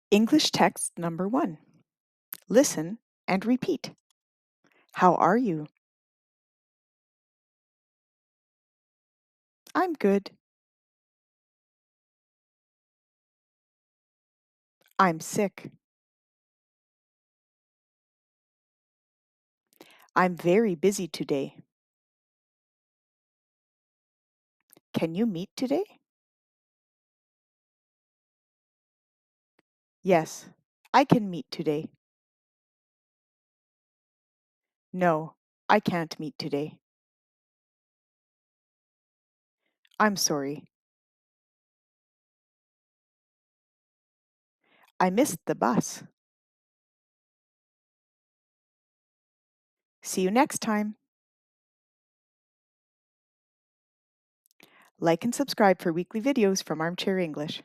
English text number 1. Listen and repeat. How are you? I'm good. I'm sick. I'm very busy today. Can you meet today? Yes, I can meet today. No, I can't meet today. I'm sorry. I missed the bus. See you next time. Like and subscribe for weekly videos from Armchair English.